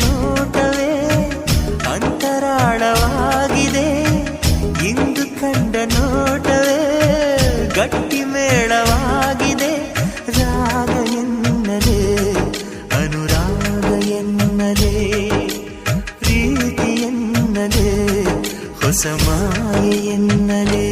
ನೋಟವೇ ಅಂತರಾಳವಾಗಿದೆ, ಇಂದು ಕಂಡ ನೋಟವೇ ಗಟ್ಟಿ ಮೇಳವಾಗಿದೆ. ರಾಗ ಎನ್ನಲೇ ಅನುರಾಗ ಎನ್ನಲೇ ಪ್ರೀತಿ ಎನ್ನಲೇ ಹೊಸ ಮಾಯೆ ಎನ್ನಲೇ